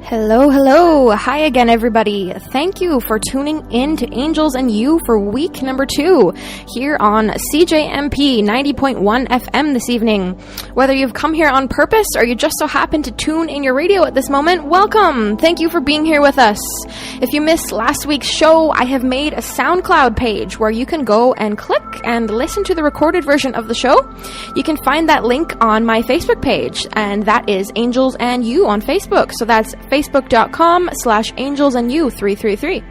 Hello, hello. Hi again, everybody. Thank you for tuning in to Angels and You for week number 2 here on CJMP 90.1 FM this evening. Whether you've come here on purpose or you just so happen to tune in your radio at this moment, welcome. Thank you for being here with us. If you missed last week's show, I have made a SoundCloud page where you can go and click and listen to the recorded version of the show. You can find that link on my Facebook page, and that is Angels and You on Facebook. So that's facebook.com/angelsandyou333.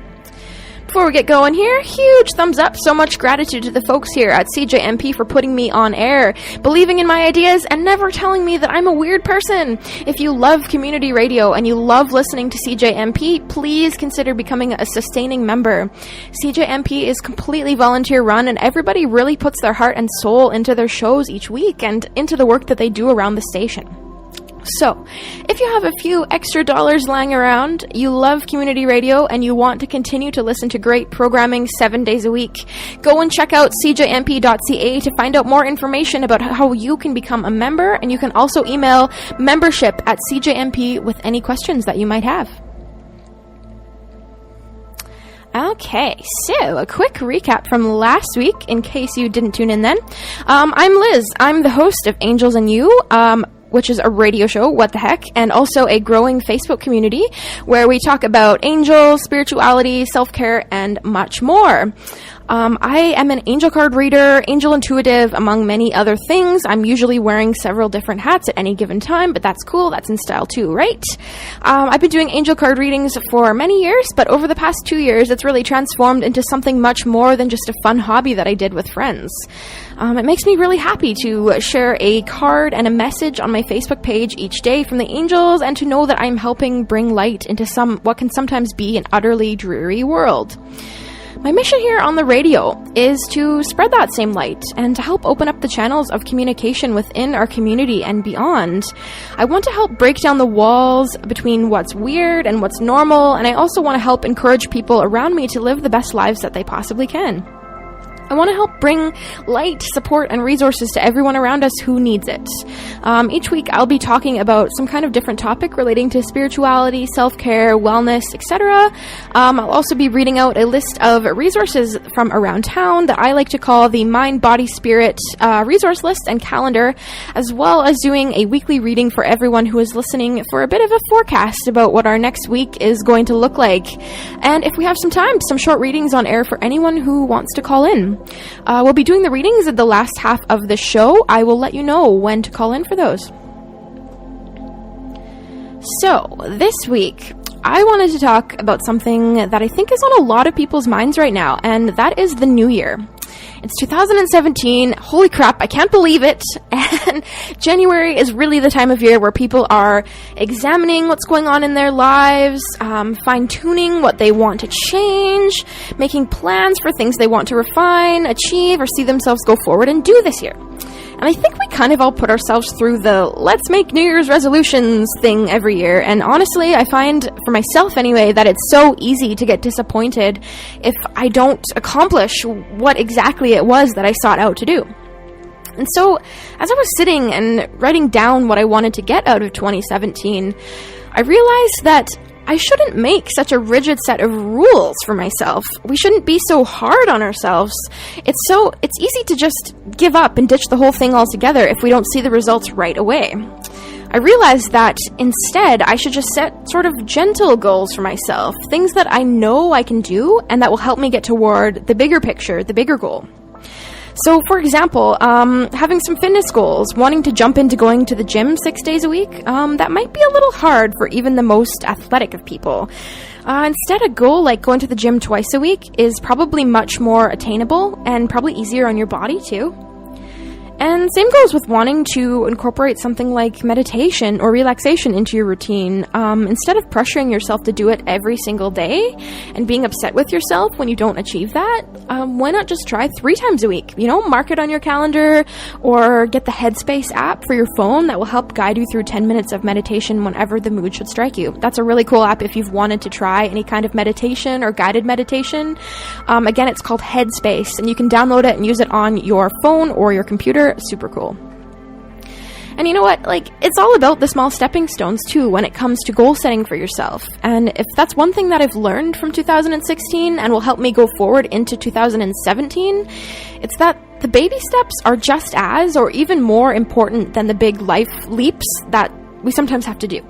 Before we get going here, huge thumbs up, so much gratitude to the folks here at CJMP for putting me on air, believing in my ideas, and never telling me that I'm a weird person. If you love community radio and you love listening to CJMP, please consider becoming a sustaining member. CJMP is completely volunteer run, and everybody really puts their heart and soul into their shows each week and into the work that they do around the station. So, if you have a few extra dollars lying around, you love community radio, and you want to continue to listen to great programming 7 days a week, go and check out cjmp.ca to find out more information about how you can become a member, and you can also email membership@cjmp with any questions that you might have. Okay, so a quick recap from last week, in case you didn't tune in then. I'm Liz. I'm the host of Angels and You, which is a radio show, what the heck, and also a growing Facebook community where we talk about angels, spirituality, self-care, and much more. I am an angel card reader, angel intuitive, among many other things. I'm usually wearing several different hats at any given time, but that's cool. That's in style too, right? I've been doing angel card readings for many years, but over the past 2 years, it's really transformed into something much more than just a fun hobby that I did with friends. It makes me really happy to share a card and a message on my Facebook page each day from the angels, and to know that I'm helping bring light into what can sometimes be an utterly dreary world. My mission here on the radio is to spread that same light and to help open up the channels of communication within our community and beyond. I want to help break down the walls between what's weird and what's normal, and I also want to help encourage people around me to live the best lives that they possibly can. I want to help bring light, support, and resources to everyone around us who needs it. Each week, I'll be talking about some kind of different topic relating to spirituality, self-care, wellness, etc. I'll also be reading out a list of resources from around town that I like to call the Mind, Body, Spirit resource list and calendar, as well as doing a weekly reading for everyone who is listening for a bit of a forecast about what our next week is going to look like. And if we have some time, some short readings on air for anyone who wants to call in. We'll be doing the readings at the last half of the show. I will let you know when to call in for those. So, this week, I wanted to talk about something that I think is on a lot of people's minds right now, and that is the new year. It's 2017. Holy crap, I can't believe it. And January is really the time of year where people are examining what's going on in their lives, fine-tuning what they want to change, making plans for things they want to refine, achieve, or see themselves go forward and do this year. And I think we kind of all put ourselves through the let's make New Year's resolutions thing every year. And honestly, I find, for myself anyway, that it's so easy to get disappointed if I don't accomplish what exactly it was that I sought out to do. And so, as I was sitting and writing down what I wanted to get out of 2017, I realized that I shouldn't make such a rigid set of rules for myself. We shouldn't be so hard on ourselves. It's easy to just give up and ditch the whole thing altogether if we don't see the results right away. I realized that instead I should just set sort of gentle goals for myself, things that I know I can do and that will help me get toward the bigger picture, the bigger goal. So, for example, having some fitness goals, wanting to jump into going to the gym 6 days a week, that might be a little hard for even the most athletic of people. Instead, a goal like going to the gym twice a week is probably much more attainable and probably easier on your body, too. And same goes with wanting to incorporate something like meditation or relaxation into your routine. Instead of pressuring yourself to do it every single day and being upset with yourself when you don't achieve that, why not just try 3 times a week? You know, mark it on your calendar or get the Headspace app for your phone that will help guide you through 10 minutes of meditation whenever the mood should strike you. That's a really cool app if you've wanted to try any kind of meditation or guided meditation. Again, it's called Headspace, and you can download it and use it on your phone or your computer. Super cool. And you know what? Like, it's all about the small stepping stones, too, when it comes to goal setting for yourself. And if that's one thing that I've learned from 2016 and will help me go forward into 2017, it's that the baby steps are just as or even more important than the big life leaps that we sometimes have to do.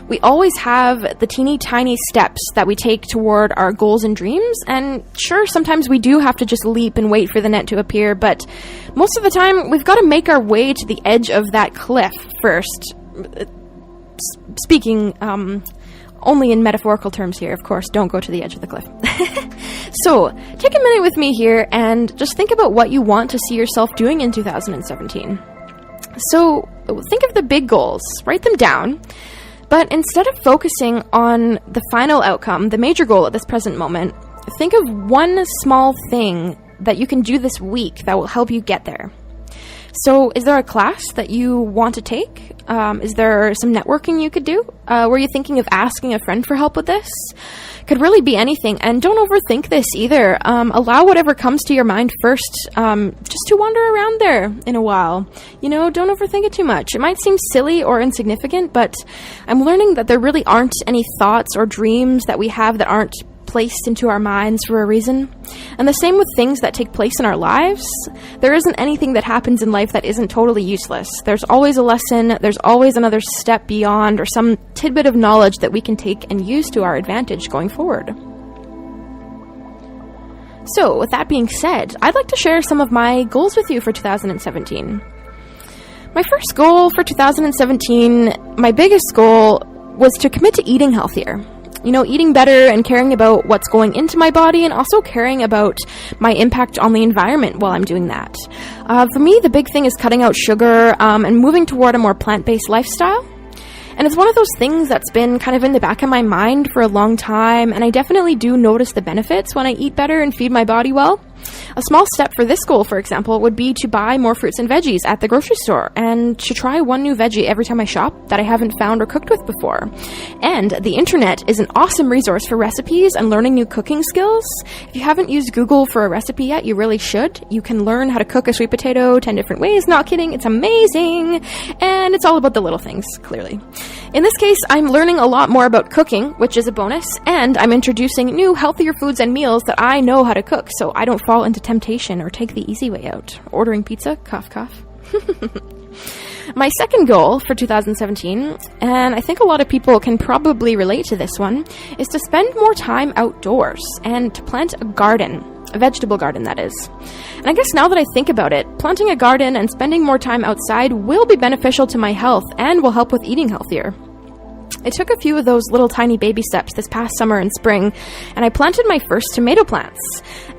We always have the teeny tiny steps that we take toward our goals and dreams, and sure, sometimes we do have to just leap and wait for the net to appear, but most of the time, we've got to make our way to the edge of that cliff first. Speaking only in metaphorical terms here, of course, don't go to the edge of the cliff. So, take a minute with me here and just think about what you want to see yourself doing in 2017. So, think of the big goals, write them down. But instead of focusing on the final outcome, the major goal at this present moment, think of one small thing that you can do this week that will help you get there. So, is there a class that you want to take? Is there some networking you could do? Were you thinking of asking a friend for help with this? Could really be anything, and don't overthink this either. Allow whatever comes to your mind first, just to wander around there in a while. You know, don't overthink it too much. It might seem silly or insignificant, but I'm learning that there really aren't any thoughts or dreams that we have that aren't placed into our minds for a reason. And the same with things that take place in our lives. There isn't anything that happens in life that isn't totally useless. There's always a lesson, there's always another step beyond, or some tidbit of knowledge that we can take and use to our advantage going forward. So, with that being said, I'd like to share some of my goals with you for 2017. My first goal for 2017, my biggest goal, was to commit to eating healthier. You know, eating better and caring about what's going into my body, and also caring about my impact on the environment while I'm doing that. For me, the big thing is cutting out sugar and moving toward a more plant-based lifestyle. And it's one of those things that's been kind of in the back of my mind for a long time, and I definitely do notice the benefits when I eat better and feed my body well. A small step for this goal, for example, would be to buy more fruits and veggies at the grocery store and to try one new veggie every time I shop that I haven't found or cooked with before. And the internet is an awesome resource for recipes and learning new cooking skills. If you haven't used Google for a recipe yet, you really should. You can learn how to cook a sweet potato 10 different ways. Not kidding, it's amazing. And it's all about the little things, clearly. In this case, I'm learning a lot more about cooking, which is a bonus, and I'm introducing new, healthier foods and meals that I know how to cook, so I don't fall into temptation or take the easy way out. Ordering pizza, cough, cough. My second goal for 2017, and I think a lot of people can probably relate to this one, is to spend more time outdoors and to plant a garden. A vegetable garden, that is. And I guess now that I think about it, planting a garden and spending more time outside will be beneficial to my health and will help with eating healthier. I took a few of those little tiny baby steps this past summer and spring, and I planted my first tomato plants.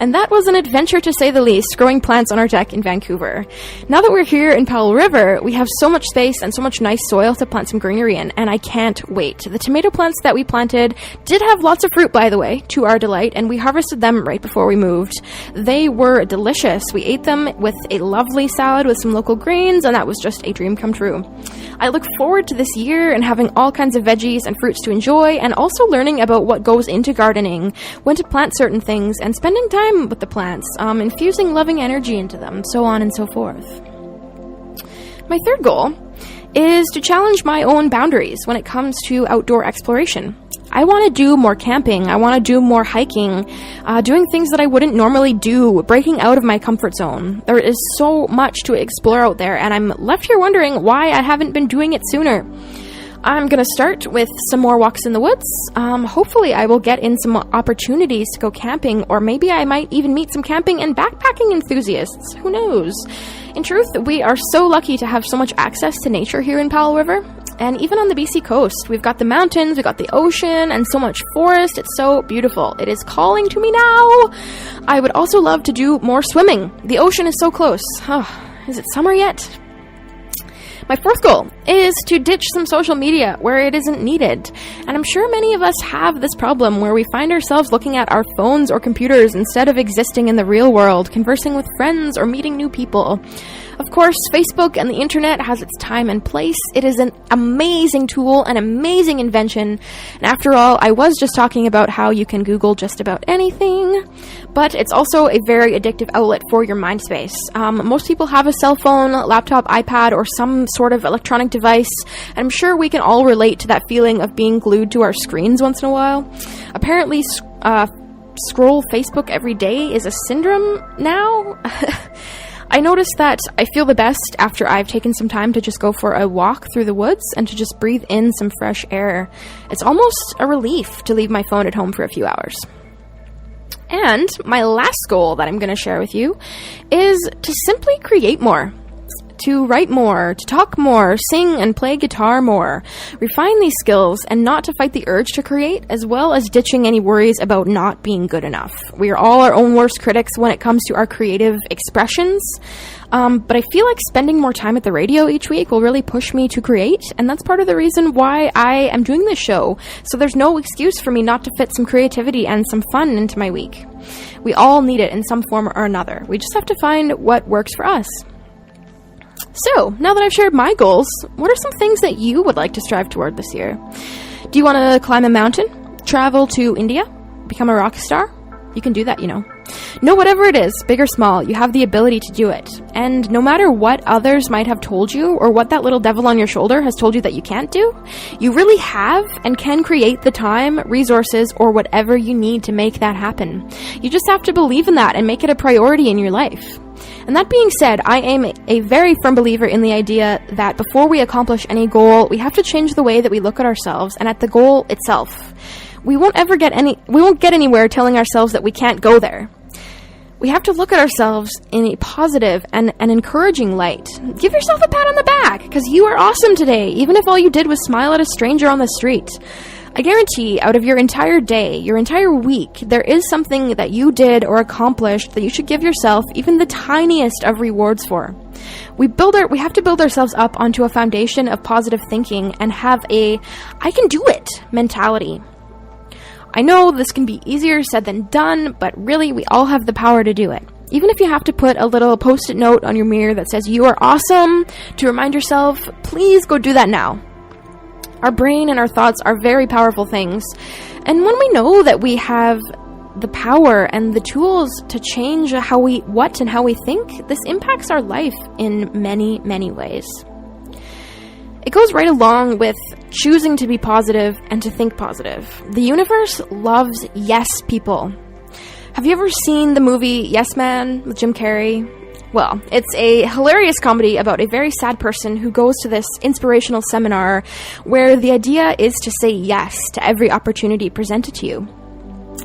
And that was an adventure to say the least, growing plants on our deck in Vancouver. Now that we're here in Powell River, we have so much space and so much nice soil to plant some greenery in, and I can't wait. The tomato plants that we planted did have lots of fruit, by the way, to our delight, and we harvested them right before we moved. They were delicious. We ate them with a lovely salad with some local greens, and that was just a dream come true. I look forward to this year and having all kinds of veggies and fruits to enjoy, and also learning about what goes into gardening, when to plant certain things, and spending time with the plants, infusing loving energy into them, so on and so forth. My third goal is to challenge my own boundaries when it comes to outdoor exploration. I want to do more camping, I want to do more hiking, doing things that I wouldn't normally do, breaking out of my comfort zone. There is so much to explore out there, and I'm left here wondering why I haven't been doing it sooner. I'm going to start with some more walks in the woods. Hopefully I will get in some opportunities to go camping, or maybe I might even meet some camping and backpacking enthusiasts. Who knows? In truth, we are so lucky to have so much access to nature here in Powell River. And even on the BC coast, we've got the mountains, we've got the ocean, and so much forest. It's so beautiful. It is calling to me now. I would also love to do more swimming. The ocean is so close. Oh, is it summer yet? My fourth goal is to ditch some social media where it isn't needed. And I'm sure many of us have this problem where we find ourselves looking at our phones or computers instead of existing in the real world, conversing with friends or meeting new people. Of course, Facebook and the internet has its time and place. It is an amazing tool, an amazing invention. And after all, I was just talking about how you can Google just about anything, but it's also a very addictive outlet for your mind space. Most people have a cell phone, laptop, iPad, or some sort of electronic device, and I'm sure we can all relate to that feeling of being glued to our screens once in a while. Apparently, scroll Facebook every day is a syndrome now. I noticed that I feel the best after I've taken some time to just go for a walk through the woods and to just breathe in some fresh air. It's almost a relief to leave my phone at home for a few hours. And my last goal that I'm going to share with you is to simply create more. To write more, to talk more, sing and play guitar more, refine these skills, and not to fight the urge to create, as well as ditching any worries about not being good enough. We are all our own worst critics when it comes to our creative expressions, but I feel like spending more time at the radio each week will really push me to create, and that's part of the reason why I am doing this show, so there's no excuse for me not to fit some creativity and some fun into my week. We all need it in some form or another. We just have to find what works for us. So, now that I've shared my goals, what are some things that you would like to strive toward this year? Do you want to climb a mountain? Travel to India? Become a rock star? You can do that, you know. No, whatever it is, big or small, you have the ability to do it. And no matter what others might have told you, or what that little devil on your shoulder has told you that you can't do, you really have and can create the time, resources, or whatever you need to make that happen. You just have to believe in that and make it a priority in your life. And that being said, I am a very firm believer in the idea that before we accomplish any goal, we have to change the way that we look at ourselves and at the goal itself. We won't get anywhere telling ourselves that we can't go there. We have to look at ourselves in a positive and an encouraging light. Give yourself a pat on the back, because you are awesome today, even if all you did was smile at a stranger on the street. I guarantee out of your entire day, your entire week, there is something that you did or accomplished that you should give yourself even the tiniest of rewards for. We have to build ourselves up onto a foundation of positive thinking and have a I can do it mentality. I know this can be easier said than done, but really we all have the power to do it. Even if you have to put a little post-it note on your mirror that says you are awesome to remind yourself, please go do that now. Our brain and our thoughts are very powerful things. And when we know that we have the power and the tools to change how we think, this impacts our life in many, many ways. It goes right along with choosing to be positive and to think positive. The universe loves yes people. Have you ever seen the movie Yes Man with Jim Carrey? Well, it's a hilarious comedy about a very sad person who goes to this inspirational seminar where the idea is to say yes to every opportunity presented to you.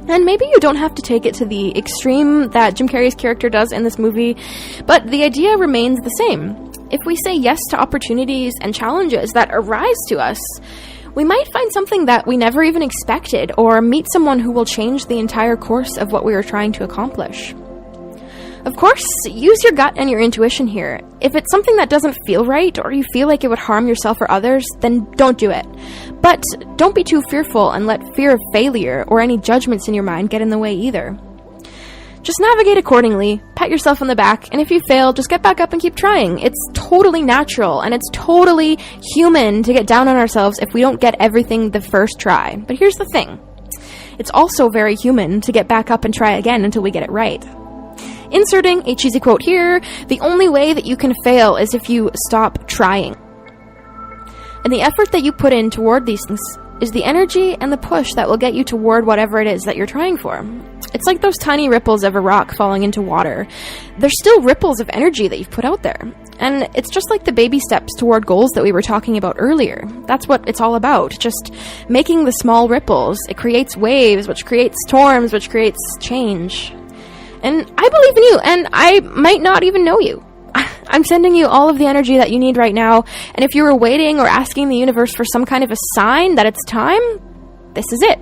And maybe you don't have to take it to the extreme that Jim Carrey's character does in this movie, but the idea remains the same. If we say yes to opportunities and challenges that arise to us, we might find something that we never even expected or meet someone who will change the entire course of what we were trying to accomplish. Of course, use your gut and your intuition here. If it's something that doesn't feel right or you feel like it would harm yourself or others, then don't do it. But don't be too fearful and let fear of failure or any judgments in your mind get in the way either. Just navigate accordingly, pat yourself on the back, and if you fail, just get back up and keep trying. It's totally natural, and it's totally human to get down on ourselves if we don't get everything the first try. But here's the thing. It's also very human to get back up and try again until we get it right. Inserting a cheesy quote here, the only way that you can fail is if you stop trying. And the effort that you put in toward these things is the energy and the push that will get you toward whatever it is that you're trying for. It's like those tiny ripples of a rock falling into water. They're still ripples of energy that you've put out there. And it's just like the baby steps toward goals that we were talking about earlier. That's what it's all about, just making the small ripples. It creates waves, which creates storms, which creates change. And I believe in you, and I might not even know you. I'm sending you all of the energy that you need right now, and if you were waiting or asking the universe for some kind of a sign that it's time, this is it.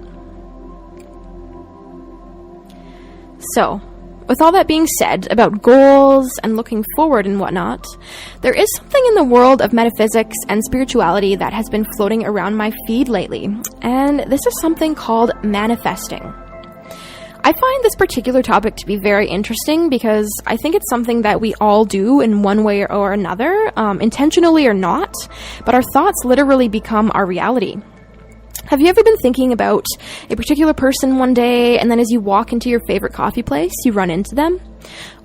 So, with all that being said about goals and looking forward and whatnot, there is something in the world of metaphysics and spirituality that has been floating around my feed lately, and this is something called manifesting. I find this particular topic to be very interesting because I think it's something that we all do in one way or another, intentionally or not, but our thoughts literally become our reality. Have you ever been thinking about a particular person one day, and then as you walk into your favorite coffee place, you run into them?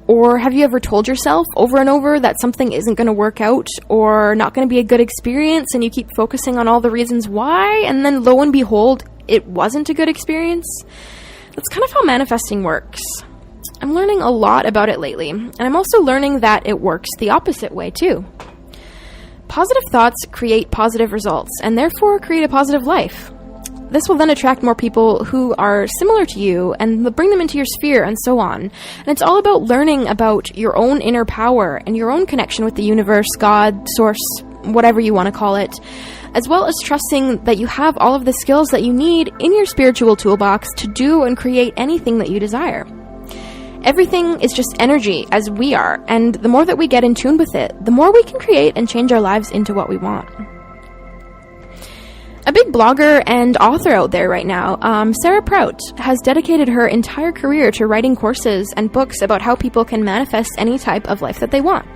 Or have you ever told yourself over and over that something isn't going to work out or not going to be a good experience, and you keep focusing on all the reasons why, and then lo and behold, it wasn't a good experience? That's kind of how manifesting works. I'm learning a lot about it lately, and I'm also learning that it works the opposite way too. Positive thoughts create positive results, and therefore create a positive life. This will then attract more people who are similar to you and bring them into your sphere and so on. And it's all about learning about your own inner power and your own connection with the universe, God, source, whatever you want to call it, as well as trusting that you have all of the skills that you need in your spiritual toolbox to do and create anything that you desire. Everything is just energy, as we are, and the more that we get in tune with it, the more we can create and change our lives into what we want. A big blogger and author out there right now, Sarah Prout, has dedicated her entire career to writing courses and books about how people can manifest any type of life that they want.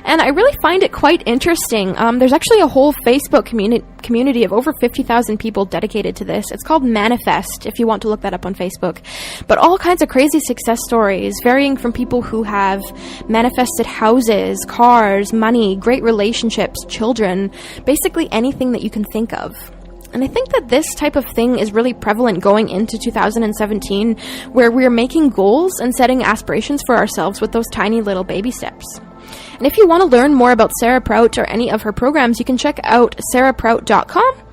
And I really find it quite interesting. There's actually a whole Facebook community of over 50,000 people dedicated to this. It's called Manifest, if you want to look that up on Facebook. But all kinds of crazy success stories, varying from people who have manifested houses, cars, money, great relationships, children, basically anything that you can think of. And I think that this type of thing is really prevalent going into 2017, where we're making goals and setting aspirations for ourselves with those tiny little baby steps. And if you want to learn more about Sarah Prout or any of her programs, you can check out sarahprout.com.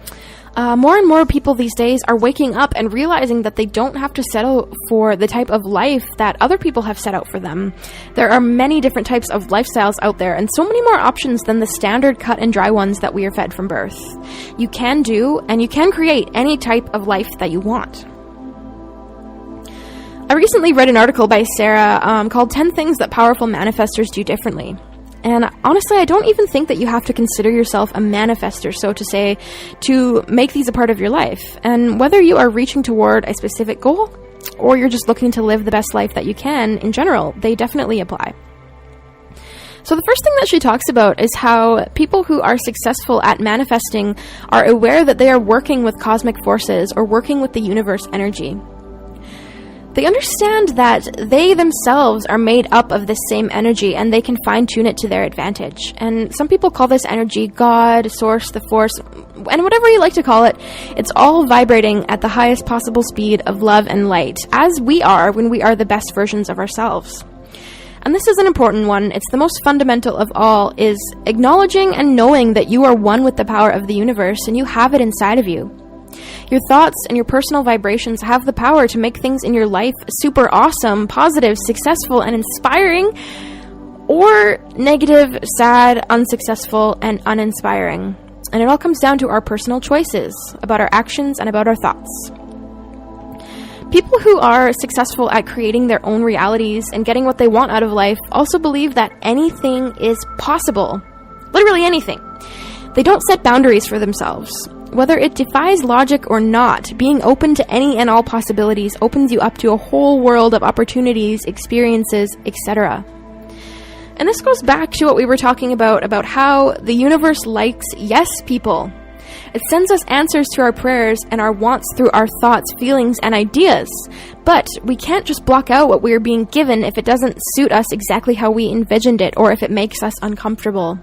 More and more people these days are waking up and realizing that they don't have to settle for the type of life that other people have set out for them. There are many different types of lifestyles out there, and so many more options than the standard cut and dry ones that we are fed from birth. You can do and you can create any type of life that you want. I recently read an article by Sarah called 10 Things That Powerful Manifestors Do Differently. And honestly, I don't even think that you have to consider yourself a manifestor, so to say, to make these a part of your life. And whether you are reaching toward a specific goal or you're just looking to live the best life that you can in general, they definitely apply. So the first thing that she talks about is how people who are successful at manifesting are aware that they are working with cosmic forces or working with the universe energy. They understand that they themselves are made up of this same energy and they can fine-tune it to their advantage. And some people call this energy God, source, the force, and whatever you like to call it, it's all vibrating at the highest possible speed of love and light, as we are when we are the best versions of ourselves. And this is an important one. It's the most fundamental of all, is acknowledging and knowing that you are one with the power of the universe and you have it inside of you. Your thoughts and your personal vibrations have the power to make things in your life super awesome, positive, successful, and inspiring, or negative, sad, unsuccessful, and uninspiring. And it all comes down to our personal choices about our actions and about our thoughts. People who are successful at creating their own realities and getting what they want out of life also believe that anything is possible. Literally anything. They don't set boundaries for themselves. Whether it defies logic or not, being open to any and all possibilities opens you up to a whole world of opportunities, experiences, etc. And this goes back to what we were talking about how the universe likes yes people. It sends us answers to our prayers and our wants through our thoughts, feelings, and ideas. But we can't just block out what we are being given if it doesn't suit us exactly how we envisioned it or if it makes us uncomfortable.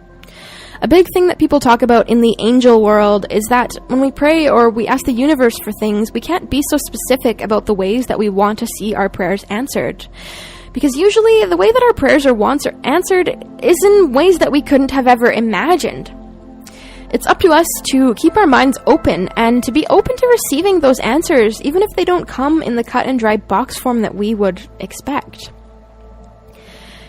A big thing that people talk about in the angel world is that when we pray or we ask the universe for things, we can't be so specific about the ways that we want to see our prayers answered. Because usually the way that our prayers or wants are answered is in ways that we couldn't have ever imagined. It's up to us to keep our minds open and to be open to receiving those answers, even if they don't come in the cut and dry box form that we would expect.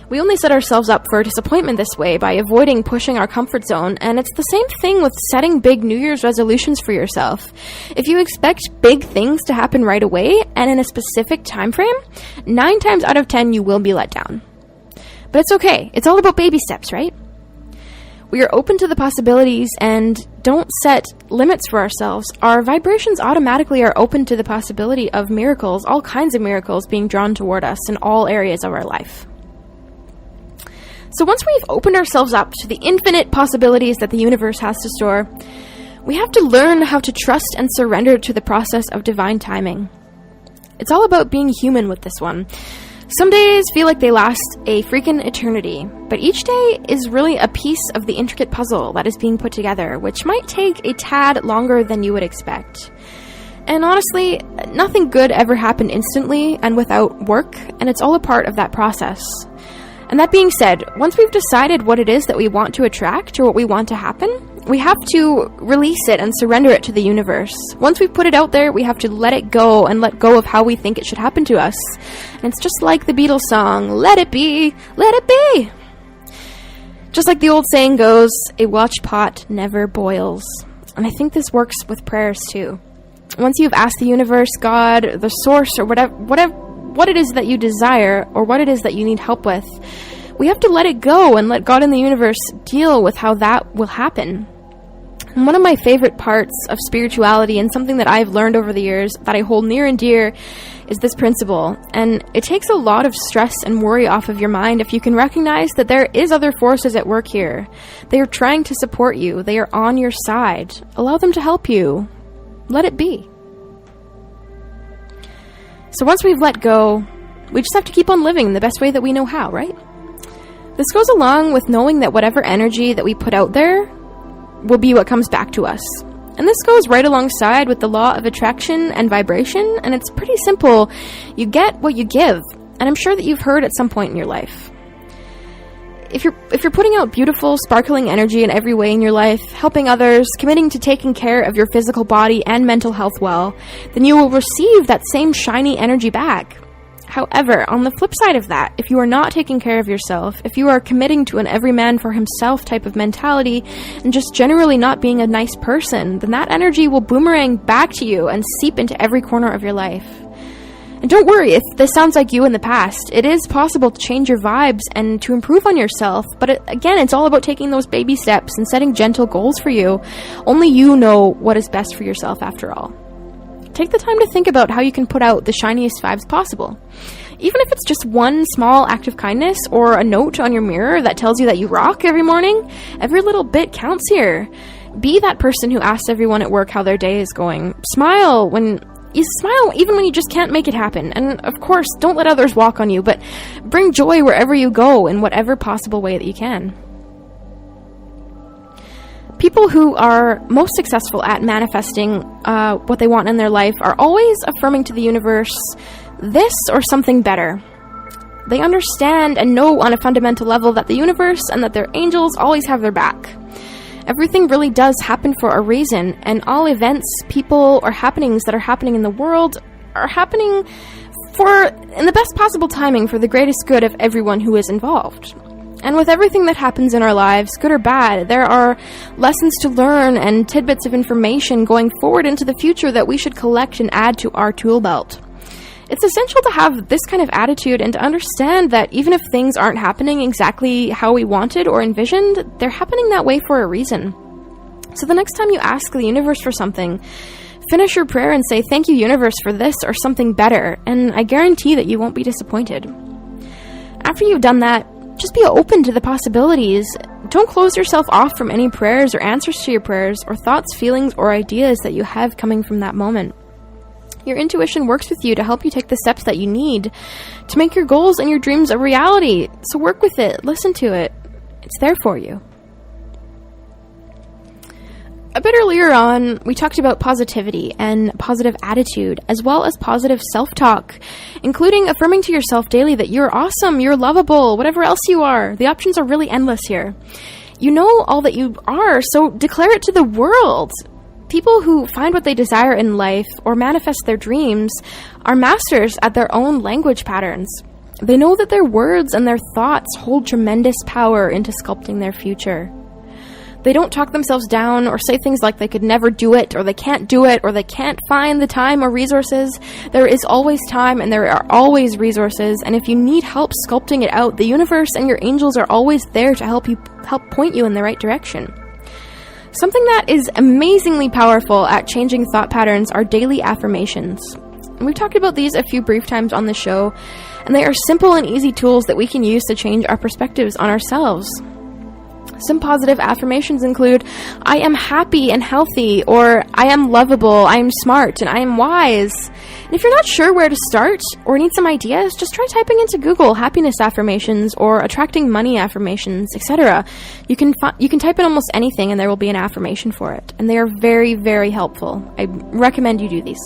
We only set ourselves up for disappointment this way by avoiding pushing our comfort zone, and it's the same thing with setting big New Year's resolutions for yourself. If you expect big things to happen right away and in a specific time frame, 9 times out of 10 you will be let down. But it's okay. It's all about baby steps, right? we are open to the possibilities and don't set limits for ourselves, our vibrations automatically are open to the possibility of miracles, all kinds of miracles being drawn toward us in all areas of our life. So once we've opened ourselves up to the infinite possibilities that the universe has to store, we have to learn how to trust and surrender to the process of divine timing. It's all about being human with this one. Some days feel like they last a freaking eternity, but each day is really a piece of the intricate puzzle that is being put together, which might take a tad longer than you would expect. And honestly, nothing good ever happened instantly and without work, and it's all a part of that process. And that being said, once we've decided what it is that we want to attract or what we want to happen, we have to release it and surrender it to the universe. Once we've put it out there, we have to let it go and let go of how we think it should happen to us. And it's just like the Beatles song, "Let it be, let it be." Just like the old saying goes, a watch pot never boils. And I think this works with prayers too. Once you've asked the universe, God, the source, or what it is that you desire or what it is that you need help with, we have to let it go and let God and the universe deal with how that will happen. And one of my favorite parts of spirituality and something that I've learned over the years that I hold near and dear is this principle. And it takes a lot of stress and worry off of your mind if you can recognize that there is other forces at work here. They are trying to support you. They are on your side. Allow them to help you. Let it be. So once we've let go, we just have to keep on living the best way that we know how, right? This goes along with knowing that whatever energy that we put out there will be what comes back to us. And this goes right alongside with the law of attraction and vibration, and it's pretty simple. You get what you give, and I'm sure that you've heard at some point in your life. If you're putting out beautiful, sparkling energy in every way in your life, helping others, committing to taking care of your physical body and mental health well, then you will receive that same shiny energy back. However, on the flip side of that, if you are not taking care of yourself, if you are committing to an every man for himself type of mentality, and just generally not being a nice person, then that energy will boomerang back to you and seep into every corner of your life. And don't worry if this sounds like you in the past. It is possible to change your vibes and to improve on yourself, but again, it's all about taking those baby steps and setting gentle goals for you. Only you know what is best for yourself after all. Take the time to think about how you can put out the shiniest vibes possible. Even if it's just one small act of kindness or a note on your mirror that tells you that you rock every morning, every little bit counts here. Be that person who asks everyone at work how their day is going. Smile even when you just can't make it happen. And of course, don't let others walk on you, but bring joy wherever you go in whatever possible way that you can. People who are most successful at manifesting what they want in their life are always affirming to the universe this or something better. They understand and know on a fundamental level that the universe and that their angels always have their back. Everything really does happen for a reason, and all events, people, or happenings that are happening in the world are happening in the best possible timing for the greatest good of everyone who is involved. And with everything that happens in our lives, good or bad, there are lessons to learn and tidbits of information going forward into the future that we should collect and add to our tool belt. It's essential to have this kind of attitude and to understand that even if things aren't happening exactly how we wanted or envisioned, they're happening that way for a reason. So the next time you ask the universe for something, finish your prayer and say, "Thank you, universe, for this or something better," and I guarantee that you won't be disappointed. After you've done that, just be open to the possibilities. Don't close yourself off from any prayers or answers to your prayers or thoughts, feelings, or ideas that you have coming from that moment. Your intuition works with you to help you take the steps that you need to make your goals and your dreams a reality. So work with it, listen to it. It's there for you. A bit earlier on, we talked about positivity and positive attitude, as well as positive self-talk, including affirming to yourself daily that you're awesome, you're lovable, whatever else you are. The options are really endless here. You know all that you are, so declare it to the world. People who find what they desire in life or manifest their dreams are masters at their own language patterns. They know that their words and their thoughts hold tremendous power into sculpting their future. They don't talk themselves down or say things like they could never do it, or they can't do it, or they can't find the time or resources. There is always time, and there are always resources, and if you need help sculpting it out, the universe and your angels are always there to help point you in the right direction. Something that is amazingly powerful at changing thought patterns are daily affirmations. And we've talked about these a few brief times on the show, and they are simple and easy tools that we can use to change our perspectives on ourselves. Some positive affirmations include, I am happy and healthy, or I am lovable, I am smart, and I am wise. And if you're not sure where to start or need some ideas, just try typing into Google happiness affirmations or attracting money affirmations, etc. You can type in almost anything and there will be an affirmation for it. And they are very, very helpful. I recommend you do these.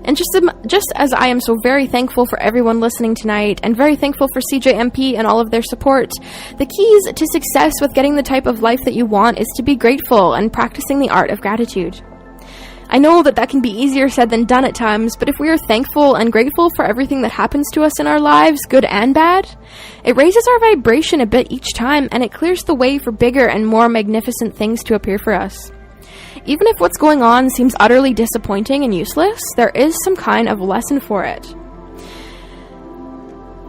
And just as I am so very thankful for everyone listening tonight, and very thankful for CJMP and all of their support, the keys to success with getting the type of life that you want is to be grateful and practicing the art of gratitude. I know that can be easier said than done at times, but if we are thankful and grateful for everything that happens to us in our lives, good and bad, it raises our vibration a bit each time, and it clears the way for bigger and more magnificent things to appear for us. Even if what's going on seems utterly disappointing and useless, there is some kind of lesson for it.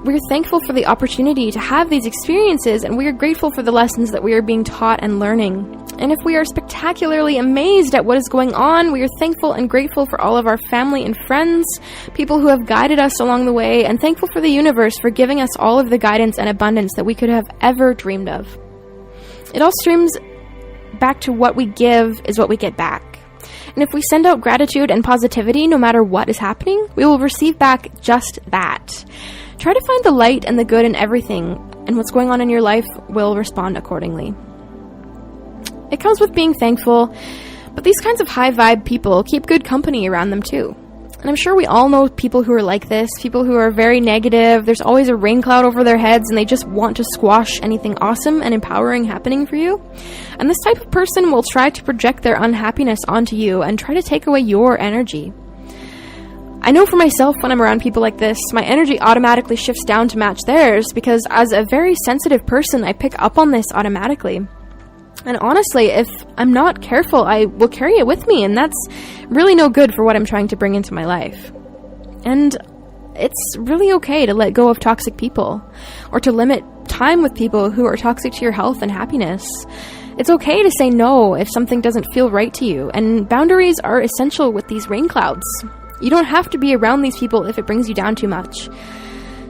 We're thankful for the opportunity to have these experiences, and we are grateful for the lessons that we are being taught and learning. And if we are spectacularly amazed at what is going on, we are thankful and grateful for all of our family and friends, people who have guided us along the way, and thankful for the universe for giving us all of the guidance and abundance that we could have ever dreamed of. It all streams back to what we give is what we get back. And if we send out gratitude and positivity no matter what is happening, we will receive back just that. Try to find the light and the good in everything, and what's going on in your life will respond accordingly. It comes with being thankful, but these kinds of high vibe people keep good company around them too. And I'm sure we all know people who are like this, people who are very negative. There's always a rain cloud over their heads and they just want to squash anything awesome and empowering happening for you. And this type of person will try to project their unhappiness onto you and try to take away your energy. I know for myself, when I'm around people like this, my energy automatically shifts down to match theirs, because as a very sensitive person, I pick up on this automatically. And honestly, if I'm not careful, I will carry it with me, and that's really no good for what I'm trying to bring into my life. And it's really okay to let go of toxic people, or to limit time with people who are toxic to your health and happiness. It's okay to say no if something doesn't feel right to you, and boundaries are essential with these rain clouds. You don't have to be around these people if it brings you down too much.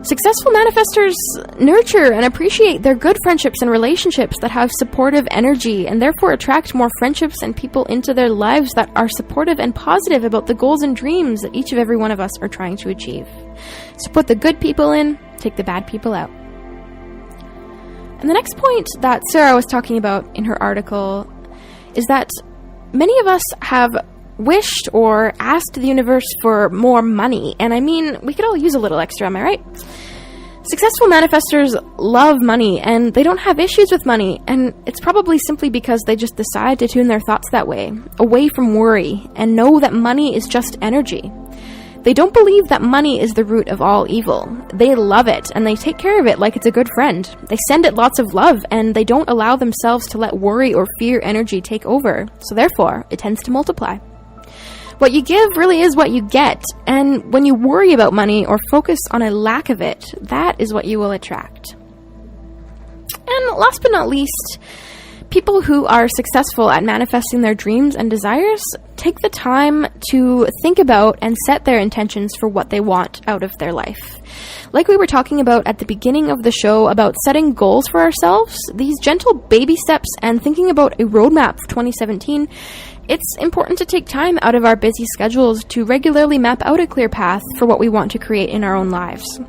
Successful manifestors nurture and appreciate their good friendships and relationships that have supportive energy, and therefore attract more friendships and people into their lives that are supportive and positive about the goals and dreams that each of every one of us are trying to achieve. So put the good people in, take the bad people out. And the next point that Sarah was talking about in her article is that many of us have wished or asked the universe for more money. And I mean, we could all use a little extra, am I right? Successful manifestors love money, and they don't have issues with money, and it's probably simply because they just decide to tune their thoughts that way, away from worry, and know that money is just energy. They don't believe that money is the root of all evil. They love it, and they take care of it like it's a good friend. They send it lots of love, and they don't allow themselves to let worry or fear energy take over, so therefore, it tends to multiply. What you give really is what you get, and when you worry about money or focus on a lack of it, that is what you will attract. And last but not least, people who are successful at manifesting their dreams and desires take the time to think about and set their intentions for what they want out of their life. Like we were talking about at the beginning of the show about setting goals for ourselves, these gentle baby steps and thinking about a roadmap for 2017, it's important to take time out of our busy schedules to regularly map out a clear path for what we want to create in our own lives.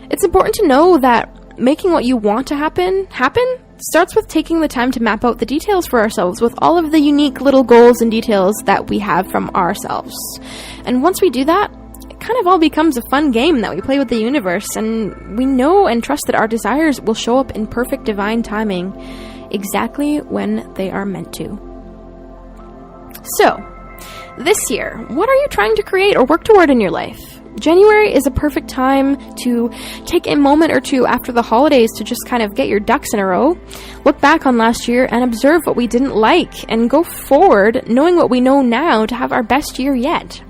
It's important to know that making what you want to happen starts with taking the time to map out the details for ourselves with all of the unique little goals and details that we have from ourselves. And once we do that, it kind of all becomes a fun game that we play with the universe, and we know and trust that our desires will show up in perfect divine timing exactly when they are meant to. So, this year, what are you trying to create or work toward in your life? January is a perfect time to take a moment or two after the holidays to just kind of get your ducks in a row, look back on last year and observe what we didn't like, and go forward knowing what we know now to have our best year yet.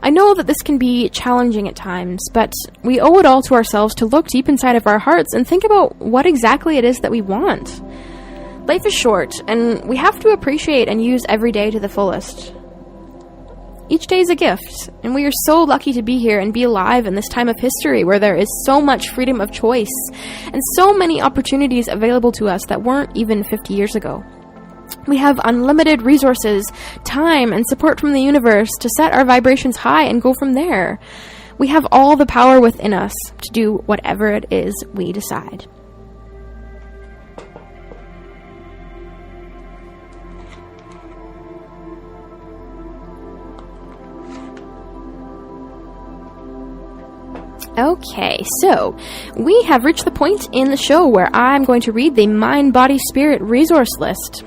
I know that this can be challenging at times, but we owe it all to ourselves to look deep inside of our hearts and think about what exactly it is that we want. Life is short, and we have to appreciate and use every day to the fullest. Each day is a gift, and we are so lucky to be here and be alive in this time of history where there is so much freedom of choice and so many opportunities available to us that weren't even 50 years ago. We have unlimited resources, time, and support from the universe to set our vibrations high and go from there. We have all the power within us to do whatever it is we decide. Okay, so we have reached the point in the show where I'm going to read the Mind, Body, Spirit resource list.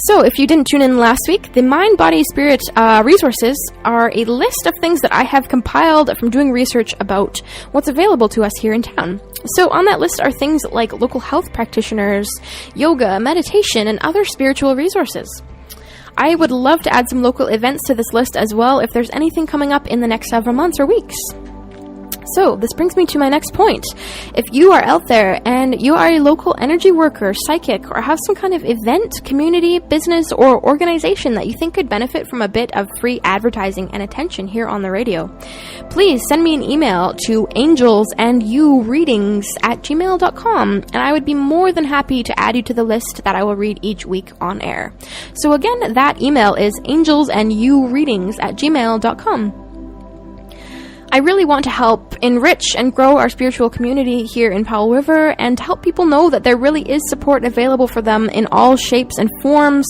So if you didn't tune in last week, the Mind, Body, Spirit resources are a list of things that I have compiled from doing research about what's available to us here in town. So on that list are things like local health practitioners, yoga, meditation, and other spiritual resources. I would love to add some local events to this list as well if there's anything coming up in the next several months or weeks. So, this brings me to my next point. If you are out there and you are a local energy worker, psychic, or have some kind of event, community, business, or organization that you think could benefit from a bit of free advertising and attention here on the radio, please send me an email to angelsandyoureadings@gmail.com, and I would be more than happy to add you to the list that I will read each week on air. So again, that email is angelsandyoureadings@gmail.com. I really want to help enrich and grow our spiritual community here in Powell River and to help people know that there really is support available for them in all shapes and forms,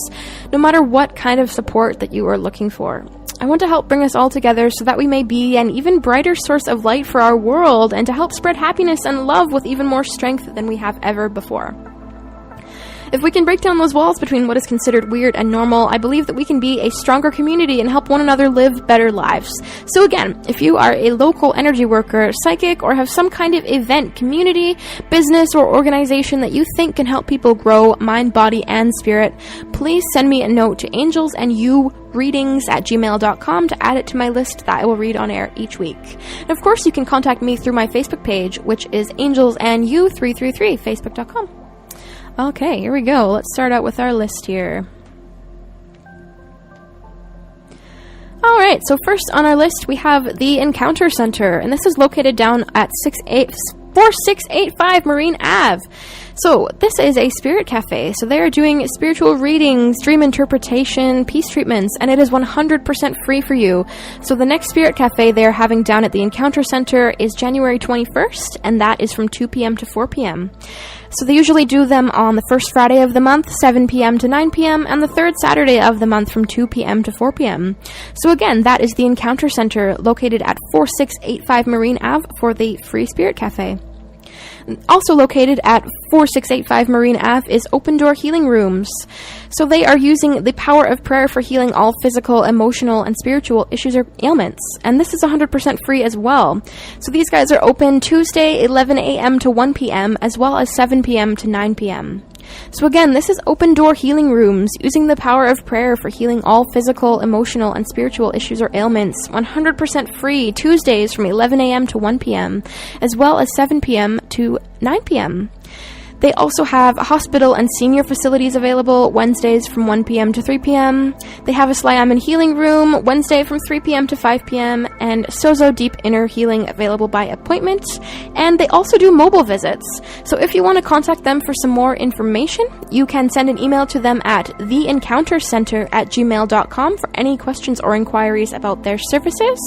no matter what kind of support that you are looking for. I want to help bring us all together so that we may be an even brighter source of light for our world and to help spread happiness and love with even more strength than we have ever before. If we can break down those walls between what is considered weird and normal, I believe that we can be a stronger community and help one another live better lives. So again, if you are a local energy worker, psychic, or have some kind of event, community, business, or organization that you think can help people grow mind, body, and spirit, please send me a note to angelsandyoureadings@gmail.com to add it to my list that I will read on air each week. And of course, you can contact me through my Facebook page, which is angelsandyu333, facebook.com. Okay, here we go. Let's start out with our list here. Alright, so first on our list we have the Encounter Center, and this is located down at 4685 Marine Ave. So this is a spirit cafe, so they are doing spiritual readings, dream interpretation, peace treatments, and it is 100% free for you. So the next spirit cafe they are having down at the Encounter Center is January 21st, and that is from 2 p.m. to 4 p.m. So they usually do them on the first Friday of the month, 7 p.m. to 9 p.m., and the third Saturday of the month from 2 p.m. to 4 p.m. So again, that is the Encounter Center located at 4685 Marine Ave for the Free Spirit Cafe. Also located at 4685 Marine Ave is Open Door Healing Rooms. So they are using the power of prayer for healing all physical, emotional, and spiritual issues or ailments. And this is 100% free as well. So these guys are open Tuesday, 11 a.m. to 1 p.m., as well as 7 p.m. to 9 p.m. So again, this is Open Door Healing Rooms, using the power of prayer for healing all physical, emotional, and spiritual issues or ailments. 100% free, Tuesdays from 11 a.m. to 1 p.m., as well as 7 p.m. to 9 p.m. They also have hospital and senior facilities available Wednesdays from 1 p.m. to 3 p.m. They have a Sliaman Healing Room Wednesday from 3 p.m. to 5 p.m. and Sozo Deep Inner Healing available by appointment. And they also do mobile visits. So if you want to contact them for some more information, you can send an email to them at theencountercenter@gmail.com for any questions or inquiries about their services,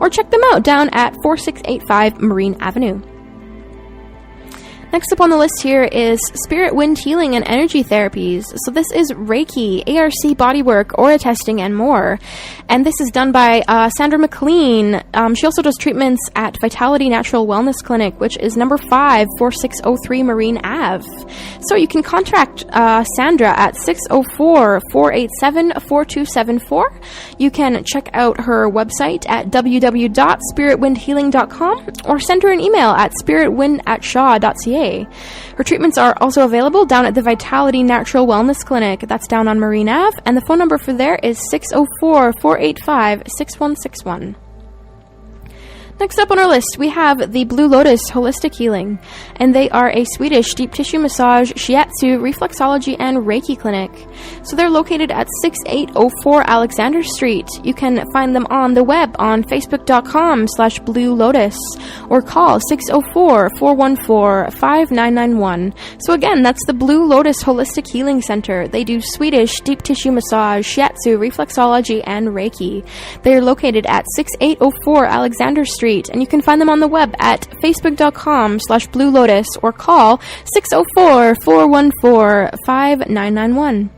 or check them out down at 4685 Marine Avenue. Next up on the list here is Spirit Wind Healing and Energy Therapies. So this is Reiki, ARC bodywork, aura testing, and more. And this is done by Sandra McLean. She also does treatments at Vitality Natural Wellness Clinic, which is number 5, 4603 Marine Ave. So you can contact Sandra at 604-487-4274. You can check out her website at www.spiritwindhealing.com or send her an email at spiritwind@shaw.ca. Her treatments are also available down at the Vitality Natural Wellness Clinic. That's down on Marine Ave, and the phone number for there is 604-485-6161. Next up on our list, we have the Blue Lotus Holistic Healing, and they are a Swedish deep tissue massage, shiatsu, reflexology, and Reiki clinic. So they're located at 6804 Alexander Street. You can find them on the web on facebook.com/Blue Lotus or call 604-414-5991. So again, that's the Blue Lotus Holistic Healing Center. They do Swedish deep tissue massage, shiatsu, reflexology, and Reiki. They are located at 6804 Alexander Street. And you can find them on the web at facebook.com/Blue Lotus or call 604-414-5991.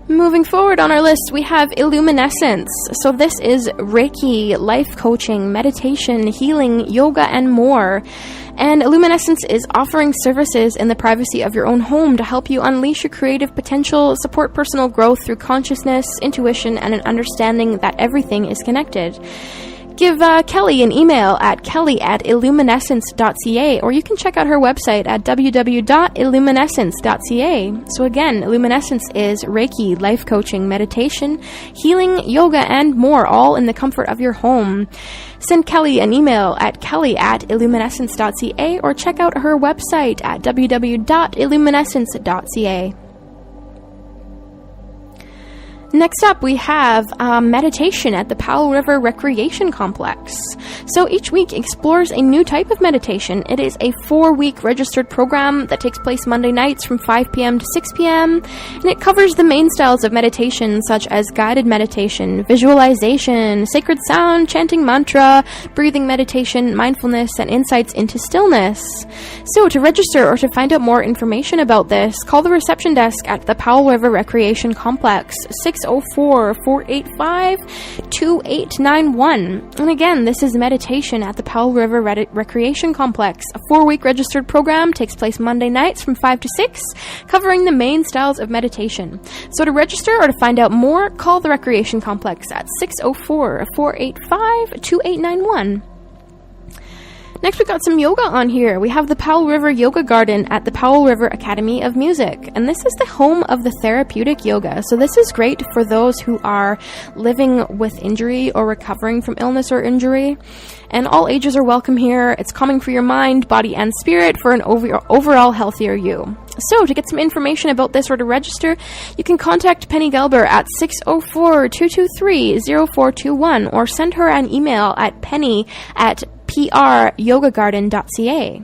Moving forward on our list, we have Illuminescence. So this is Reiki, life coaching, meditation, healing, yoga, and more. And Illuminescence is offering services in the privacy of your own home to help you unleash your creative potential, support personal growth through consciousness, intuition, and an understanding that everything is connected. Give Kelly an email at kelly@illuminescence.ca, or you can check out her website at www.illuminescence.ca. So again, Illuminescence is Reiki, life coaching, meditation, healing, yoga, and more, all in the comfort of your home. Send Kelly an email at kelly@illuminescence.ca, or check out her website at www.illuminescence.ca. Next up, we have meditation at the Powell River Recreation Complex. So each week explores a new type of meditation. It is a 4-week registered program that takes place Monday nights from 5 p.m. to 6 p.m. And it covers the main styles of meditation, such as guided meditation, visualization, sacred sound, chanting mantra, breathing meditation, mindfulness, and insights into stillness. So to register or to find out more information about this, call the reception desk at the Powell River Recreation Complex, 604-485-2891. And again, this is meditation at the Powell River Recreation Complex. A 4-week registered program takes place Monday nights from 5 to 6, covering the main styles of meditation. So to register or to find out more, call the Recreation Complex at 604-485-2891. Next, we got some yoga on here. We have the Powell River Yoga Garden at the Powell River Academy of Music. And this is the home of the therapeutic yoga. So this is great for those who are living with injury or recovering from illness or injury. And all ages are welcome here. It's calming for your mind, body, and spirit for an overall healthier you. So to get some information about this or to register, you can contact Penny Gelber at 604-223-0421 or send her an email at penny@pryogagarden.ca.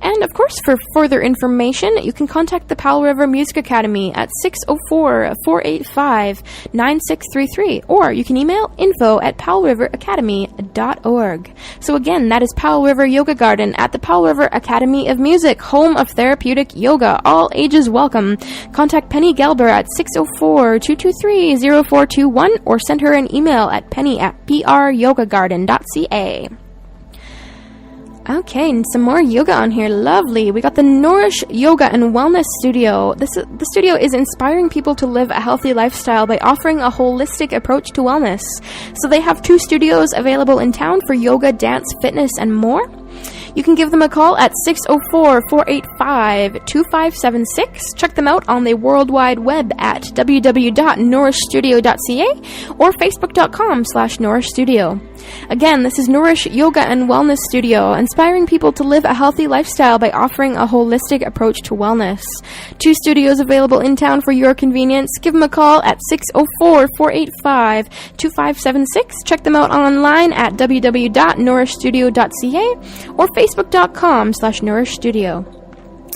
And of course, for further information, you can contact the Powell River Music Academy at 604-485-9633, or you can email info@powellriveracademy.org. So again, that is Powell River Yoga Garden at the Powell River Academy of Music, home of therapeutic yoga. All ages welcome. Contact Penny Gelber at 604-223-0421 or send her an email at penny@pryogagarden.ca. Okay, and some more yoga on here. Lovely. We got the Nourish Yoga and Wellness Studio. The studio is inspiring people to live a healthy lifestyle by offering a holistic approach to wellness. So they have 2 studios available in town for yoga, dance, fitness, and more. You can give them a call at 604-485-2576. Check them out on the World Wide Web at www.nourishstudio.ca or facebook.com/nourishstudio. Again, this is Nourish Yoga and Wellness Studio, inspiring people to live a healthy lifestyle by offering a holistic approach to wellness. 2 studios available in town for your convenience. Give them a call at 604-485-2576. Check them out online at www.nourishstudio.ca or facebook.com/nourishstudio.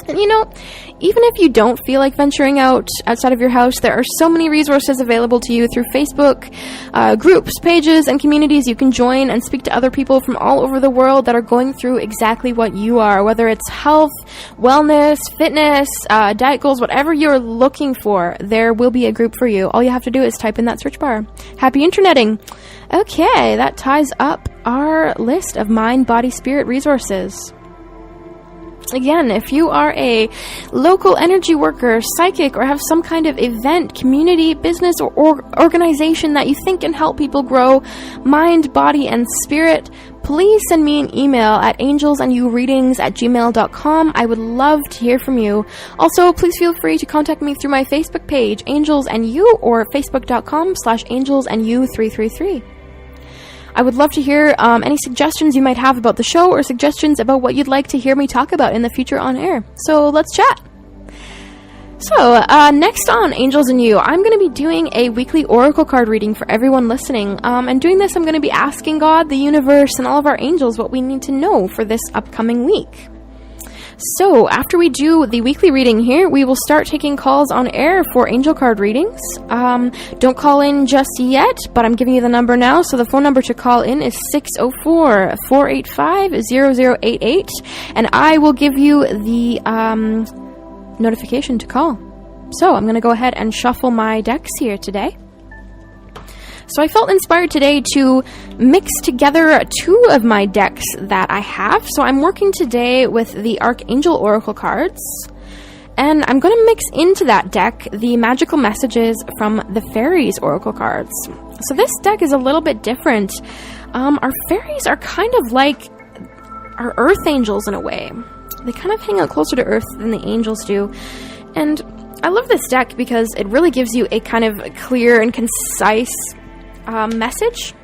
And even if you don't feel like venturing out outside of your house, there are so many resources available to you through Facebook, groups, pages, and communities you can join and speak to other people from all over the world that are going through exactly what you are, whether it's health, wellness, fitness, diet goals, whatever you're looking for, there will be a group for you. All you have to do is type in that search bar. Happy interneting! Okay, that ties up our list of mind, body, spirit resources. Again, if you are a local energy worker, psychic, or have some kind of event, community, business, or organization that you think can help people grow mind, body, and spirit, please send me an email at angelsandyourreadings@gmail.com. I would love to hear from you. Also, please feel free to contact me through my Facebook page, Angels and You, or facebook.com/angelsandyou333. I would love to hear any suggestions you might have about the show or suggestions about what you'd like to hear me talk about in the future on air. So let's chat. So, next on Angels and You, I'm going to be doing a weekly oracle card reading for everyone listening. And doing this, I'm going to be asking God, the universe, and all of our angels what we need to know for this upcoming week. So, after we do the weekly reading here, we will start taking calls on air for angel card readings. Don't call in just yet, but I'm giving you the number now. So the phone number to call in is 604-485-0088, and I will give you the notification to call. So, I'm going to go ahead and shuffle my decks here today. So I felt inspired today to mix together two of my decks that I have. So I'm working today with the Archangel Oracle cards, and I'm going to mix into that deck the magical messages from the Fairies Oracle cards. So this deck is a little bit different. Our fairies are kind of like our earth angels in a way. They kind of hang out closer to earth than the angels do. And I love this deck because it really gives you a kind of clear and concise message.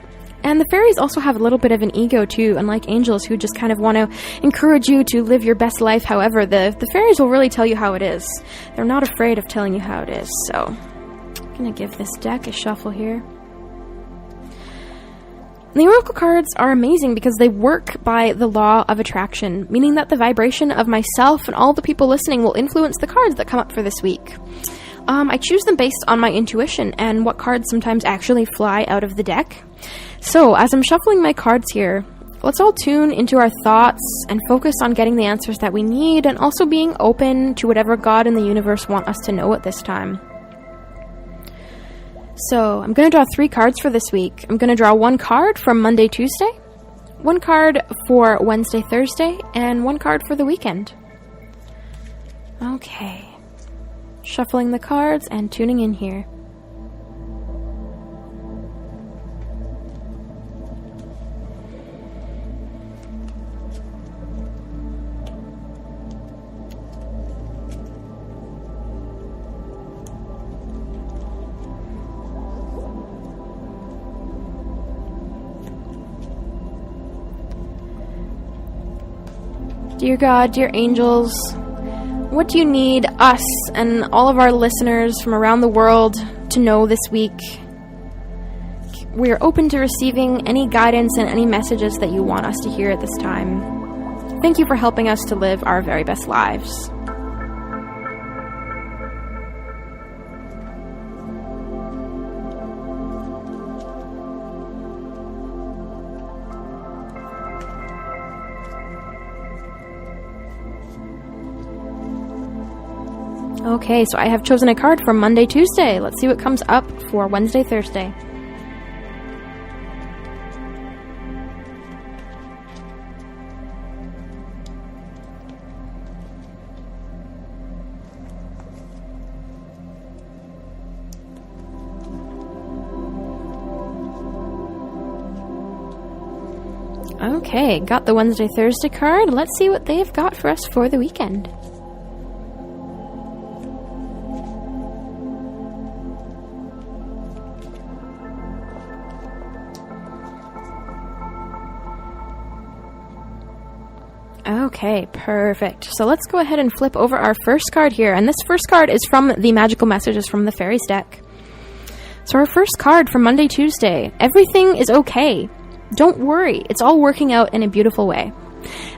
And the fairies also have a little bit of an ego too, unlike angels who just kind of want to encourage you to live your best life. However, the fairies will really tell you how it is. They're not afraid of telling you how it is. So I'm going to give this deck a shuffle here. The oracle cards are amazing because they work by the law of attraction, meaning that the vibration of myself and all the people listening will influence the cards that come up for this week. I choose them based on my intuition and what cards sometimes actually fly out of the deck. So, as I'm shuffling my cards here, let's all tune into our thoughts and focus on getting the answers that we need, and also being open to whatever God and the universe want us to know at this time. So, I'm going to draw 3 cards for this week. I'm going to draw 1 card for Monday, Tuesday, 1 card for Wednesday, Thursday, and 1 card for the weekend. Okay. Shuffling the cards and tuning in here. Dear God, dear angels, what do you need us and all of our listeners from around the world to know this week? We are open to receiving any guidance and any messages that you want us to hear at this time. Thank you for helping us to live our very best lives. Okay, so I have chosen a card for Monday, Tuesday. Let's see what comes up for Wednesday, Thursday. Okay, got the Wednesday, Thursday card. Let's see what they've got for us for the weekend. Okay, perfect. So let's go ahead and flip over our first card here. And this first card is from the Magical Messages from the Fairies deck. So our first card for Monday, Tuesday. Everything is okay. Don't worry. It's all working out in a beautiful way.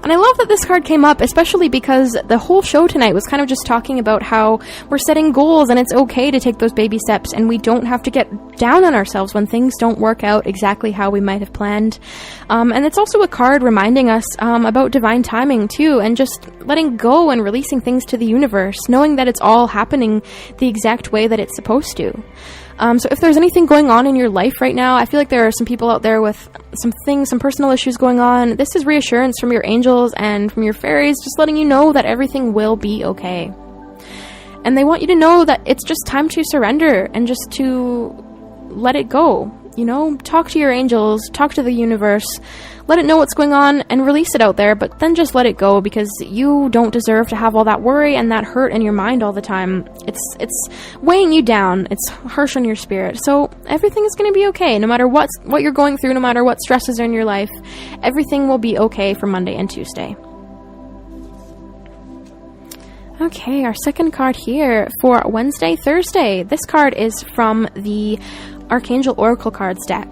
And I love that this card came up, especially because the whole show tonight was kind of just talking about how we're setting goals and it's okay to take those baby steps and we don't have to get down on ourselves when things don't work out exactly how we might have planned. And it's also a card reminding us about divine timing too, and just letting go and releasing things to the universe, knowing that it's all happening the exact way that it's supposed to. So if there's anything going on in your life right now, I feel like there are some people out there with some personal issues going on. This is reassurance from your angels and from your fairies, just letting you know that everything will be okay. And they want you to know that it's just time to surrender and just to let it go. You know, talk to your angels, talk to the universe, let it know what's going on and release it out there, but then just let it go, because you don't deserve to have all that worry and that hurt in your mind all the time. It's weighing you down. It's harsh on your spirit. So everything is going to be okay. No matter what you're going through, no matter what stresses are in your life, everything will be okay for Monday and Tuesday. Okay, our second card here for Wednesday, Thursday. This card is from the Archangel Oracle Cards deck.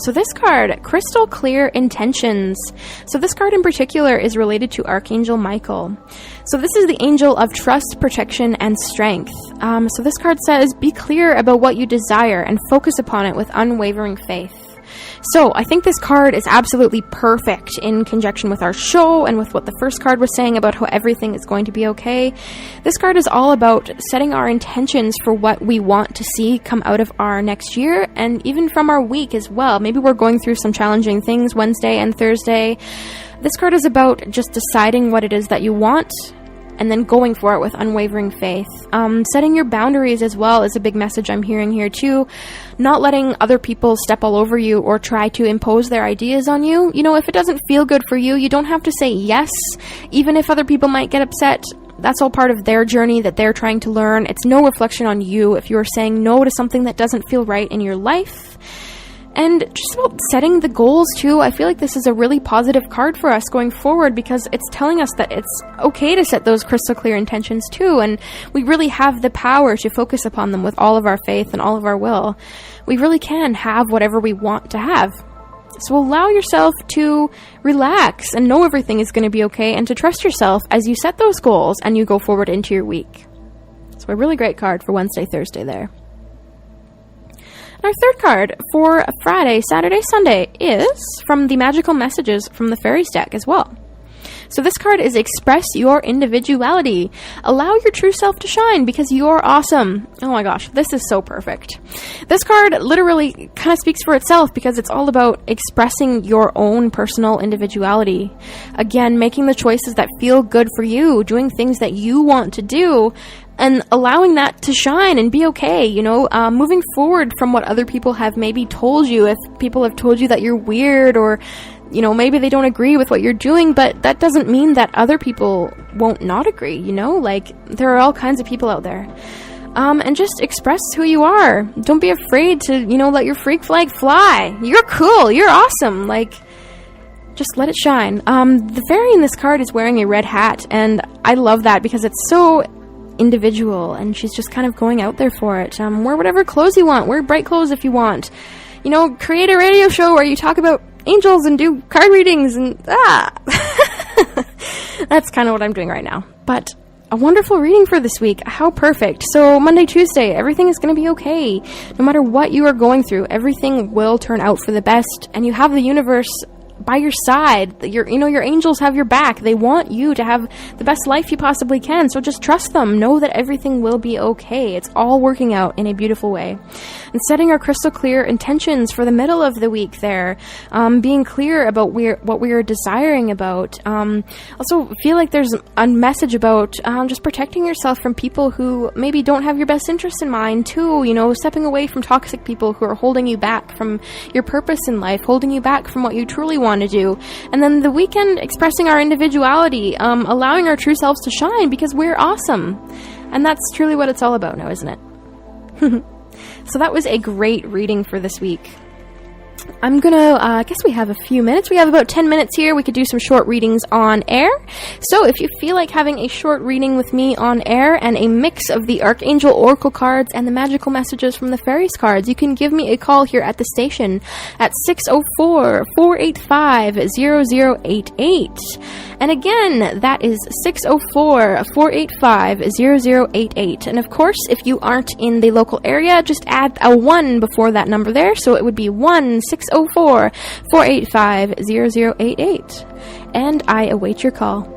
So this card, Crystal Clear Intentions. So this card in particular is related to Archangel Michael. So this is the angel of trust, protection, and strength. So this card says, be clear about what you desire and focus upon it with unwavering faith. So I think this card is absolutely perfect in conjunction with our show and with what the first card was saying about how everything is going to be okay. This card is all about setting our intentions for what we want to see come out of our next year, and even from our week as well. Maybe we're going through some challenging things Wednesday and Thursday. This card is about just deciding what it is that you want and then going for it with unwavering faith. Setting your boundaries as well is a big message I'm hearing here too. Not letting other people step all over you or try to impose their ideas on you. You know, if it doesn't feel good for you, you don't have to say yes, even if other people might get upset. That's all part of their journey that they're trying to learn. It's no reflection on you if you're saying no to something that doesn't feel right in your life. And just about setting the goals too, I feel like this is a really positive card for us going forward, because it's telling us that it's okay to set those crystal clear intentions too, and we really have the power to focus upon them with all of our faith and all of our will. We really can have whatever we want to have. So allow yourself to relax and know everything is going to be okay, and to trust yourself as you set those goals and you go forward into your week. So a really great card for Wednesday, Thursday there. Our third card for Friday, Saturday, Sunday is from the Magical Messages from the Fairies deck as well. So this card is Express Your Individuality. Allow your true self to shine because you're awesome. Oh my gosh, this is so perfect. This card literally kind of speaks for itself, because it's all about expressing your own personal individuality. Again, making the choices that feel good for you, doing things that you want to do, and allowing that to shine and be okay, you know, moving forward from what other people have maybe told you. If people have told you that you're weird, or, you know, maybe they don't agree with what you're doing, but that doesn't mean that other people won't not agree, you know? Like, there are all kinds of people out there. And just express who you are. Don't be afraid to, you know, let your freak flag fly. You're cool. You're awesome. Like, just let it shine. The fairy in this card is wearing a red hat, and I love that because it's so individual, and she's just kind of going out there for it. Wear whatever clothes you want. Wear bright clothes if you want. You know, create a radio show where you talk about angels and do card readings and that's kind of what I'm doing right now. But a wonderful reading for this week. How perfect. So Monday, Tuesday, everything is going to be okay. No matter what you are going through, everything will turn out for the best, and you have the universe by your side. Your angels have your back. They want you to have the best life you possibly can. So just trust them. Know that everything will be okay. It's all working out in a beautiful way. And setting our crystal clear intentions for the middle of the week there. Being clear about what we are desiring about. Also feel like there's a message about just protecting yourself from people who maybe don't have your best interest in mind too. You know, stepping away from toxic people who are holding you back from your purpose in life, holding you back from what you truly want to do. And then the weekend, expressing our individuality, allowing our true selves to shine because we're awesome. And that's truly what it's all about now, isn't it? So that was a great reading for this week. I'm gonna, I guess we have a few minutes. We have about 10 minutes here. We could do some short readings on air. So if you feel like having a short reading with me on air and a mix of the Archangel Oracle cards and the magical messages from the Fairies cards, you can give me a call here at the station at 604-485-0088. And again, that is 604-485-0088. And of course, if you aren't in the local area, just add a 1 before that number there. So it would be 1-604-485-0088. And I await your call.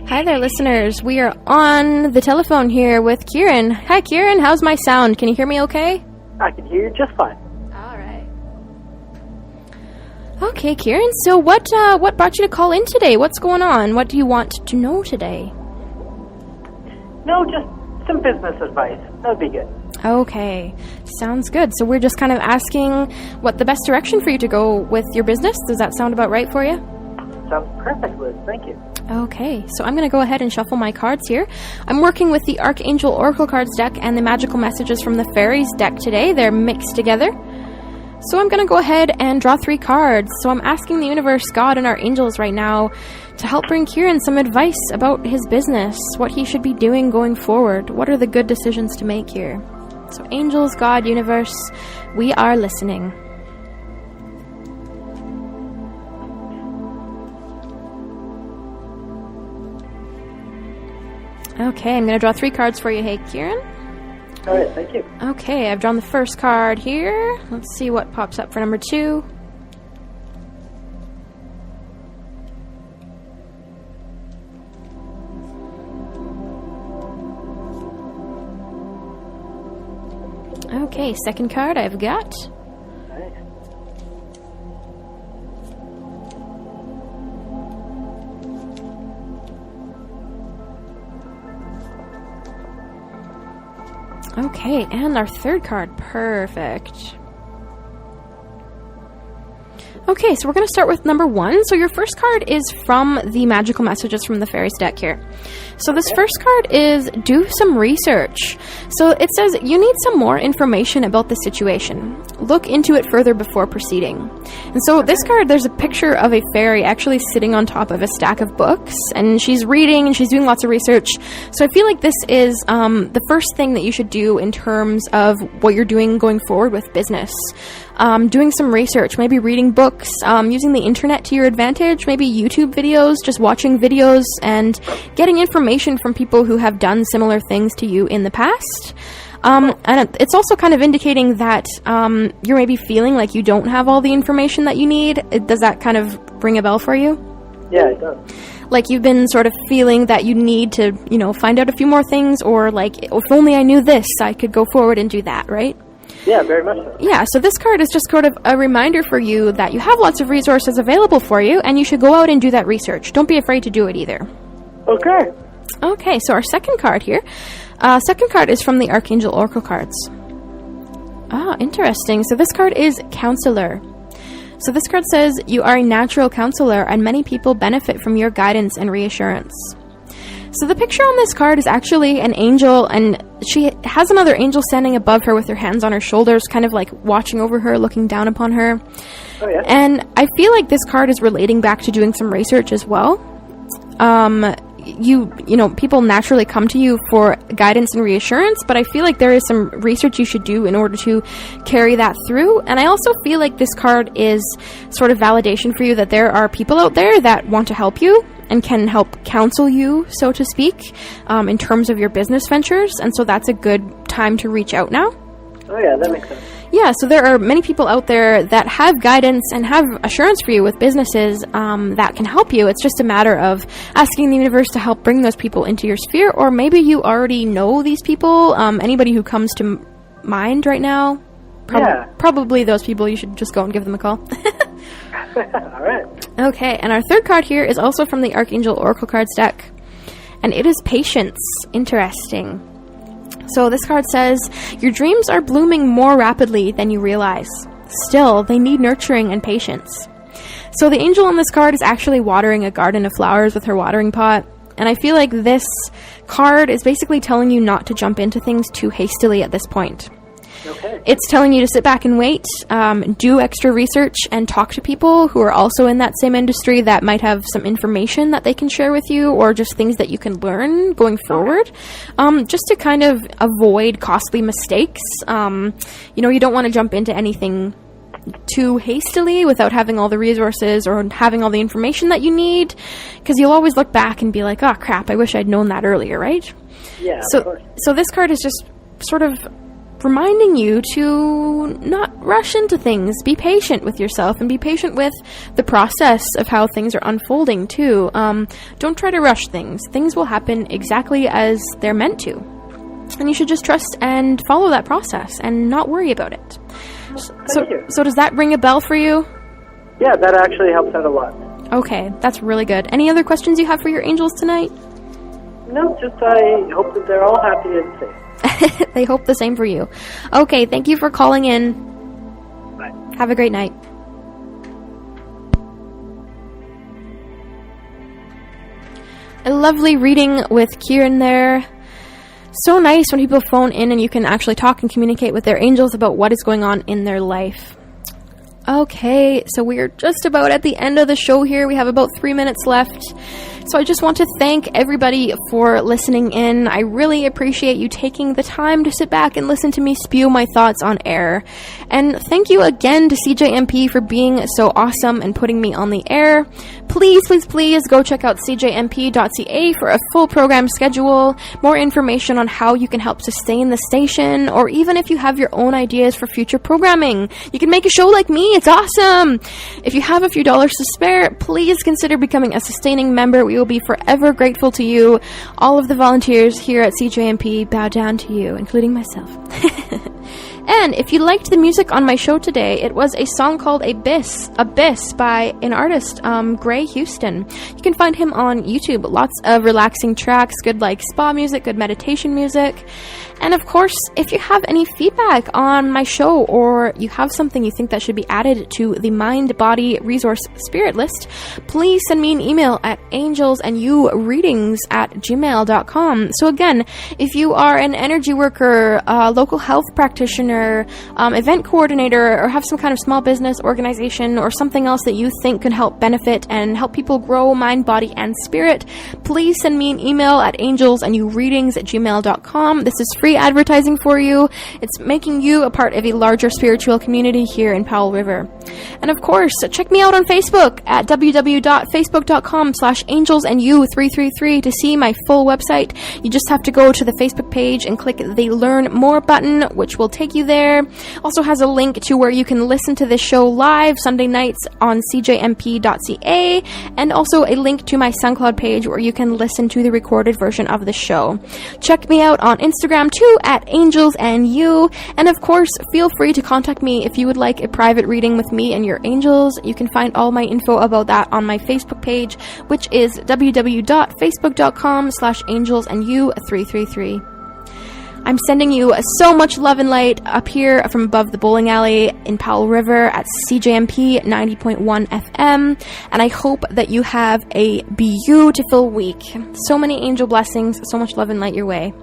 Hi there, listeners. We are on the telephone here with Kieran. Hi, Kieran. How's my sound? Can you hear me okay? I can hear you just fine. All right. Okay, Kieran. So what brought you to call in today? What's going on? What do you want to know today? No, just some business advice. That'd be good. Okay. Sounds good. So we're just kind of asking what the best direction for you to go with your business. Does that sound about right for you? Sounds perfect, Liz. Thank you. Okay, so I'm going to go ahead and shuffle my cards here. I'm working with the Archangel Oracle Cards deck and the Magical Messages from the Fairies deck today. They're mixed together. So I'm going to go ahead and draw 3 cards. So I'm asking the universe, God, and our angels right now to help bring Kieran some advice about his business, what he should be doing going forward. What are the good decisions to make here? So angels, God, universe, we are listening. Okay, I'm going to draw 3 cards for you, hey, Kieran. All right, thank you. Okay, I've drawn the first card here. Let's see what pops up for number 2. Okay, second card I've got. Nice. Okay, and our third card. Perfect. Okay, so we're going to start with number 1. So your first card is from the Magical Messages from the Fairies deck here. So this first card is do some research. So it says you need some more information about the situation. Look into it further before proceeding. And so this card, there's a picture of a fairy actually sitting on top of a stack of books, and she's reading and she's doing lots of research. So I feel like this is the first thing that you should do in terms of what you're doing going forward with business. Doing some research, maybe reading books, using the internet to your advantage, maybe YouTube videos, just watching videos and getting information from people who have done similar things to you in the past. And it's also kind of indicating that you're maybe feeling like you don't have all the information that you need. Does that kind of ring a bell for you? Yeah, it does. Like you've been sort of feeling that you need to, find out a few more things, or like, if only I knew this, I could go forward and do that, right? Yeah, very much so. Yeah, so this card is just sort of a reminder for you that you have lots of resources available for you, and you should go out and do that research. Don't be afraid to do it either. Okay. Okay, so our second card here. Second card is from the Archangel Oracle cards. Ah, interesting. So this card is Counselor. So this card says, you are a natural counselor and many people benefit from your guidance and reassurance. So the picture on this card is actually an angel, and she has another angel standing above her with her hands on her shoulders, kind of like watching over her, looking down upon her. Oh, yeah. And I feel like this card is relating back to doing some research as well. You know, people naturally come to you for guidance and reassurance, but I feel like there is some research you should do in order to carry that through. And I also feel like this card is sort of validation for you that there are people out there that want to help you and can help counsel you, so to speak, in terms of your business ventures. And so that's a good time to reach out now. Oh, yeah, that makes sense. Yeah, so there are many people out there that have guidance and have assurance for you with businesses that can help you. It's just a matter of asking the universe to help bring those people into your sphere, or maybe you already know these people. Anybody who comes to mind right now, probably those people, you should just go and give them a call. All right. Okay, and our third card here is also from the Archangel Oracle Cards deck, and it is Patience. Interesting. So this card says, your dreams are blooming more rapidly than you realize. Still, they need nurturing and patience. So the angel on this card is actually watering a garden of flowers with her watering pot. And I feel like this card is basically telling you not to jump into things too hastily at this point. Okay. It's telling you to sit back and wait, do extra research, and talk to people who are also in that same industry that might have some information that they can share with you, or just things that you can learn going forward, just to kind of avoid costly mistakes. You know, you don't want to jump into anything too hastily without having all the resources or having all the information that you need, because you'll always look back and be like, oh crap, I wish I'd known that earlier, right? Yeah, So, of course. so this card is just sort of reminding you to not rush into things. Be patient with yourself and be patient with the process of how things are unfolding too. Don't try to rush things. Things will happen exactly as they're meant to. And you should just trust and follow that process and not worry about it. Thank you. So does that ring a bell for you? Yeah, that actually helps out a lot. Okay, that's really good. Any other questions you have for your angels tonight? No, just I hope that they're all happy and safe. They hope the same for you. Okay, thank you for calling in. Bye. Have a great night. A lovely reading with Kieran there. So nice when people phone in and you can actually talk and communicate with their angels about what is going on in their life. Okay, so we are just about at the end of the show here. We have about 3 minutes left. So I just want to thank everybody for listening in. I really appreciate you taking the time to sit back and listen to me spew my thoughts on air. And thank you again to CJMP for being so awesome and putting me on the air. Please, please, please go check out cjmp.ca for a full program schedule, more information on how you can help sustain the station, or even if you have your own ideas for future programming. You can make a show like me. It's awesome. If you have a few dollars to spare, please consider becoming a sustaining member. We will be forever grateful to you. All of the volunteers here at CJMP bow down to you, including myself. And if you liked the music on my show today, it was a song called Abyss by an artist, Gray Houston. You can find him on YouTube. Lots of relaxing tracks, good like spa music, good meditation music. And of course, if you have any feedback on my show, or you have something you think that should be added to the Mind, Body, Resource, Spirit list, please send me an email at angelsandyoureadings@gmail.com. So again, if you are an energy worker, a local health practitioner, event coordinator, or have some kind of small business organization or something else that you think could help benefit and help people grow mind, body, and spirit, please send me an email at angelsandyoureadings@gmail.com. This is free advertising for you. It's making you a part of a larger spiritual community here in Powell River. And of course, check me out on Facebook at www.facebook.com/angelsandyou333 to see my full website. You just have to go to the Facebook page and click the Learn More button, which will take you there. Also has a link to where you can listen to this show live Sunday nights on cjmp.ca, and also a link to my SoundCloud page where you can listen to the recorded version of the show. Check me out on Instagram too at angelsandyou, and of course, feel free to contact me if you would like a private reading with me and your angels. You can find all my info about that on my Facebook page, which is www.facebook.com/angelsandyou333. I'm sending you so much love and light up here from above the bowling alley in Powell River at CJMP 90.1 FM, and I hope that you have a beautiful week. So many angel blessings, so much love and light your way.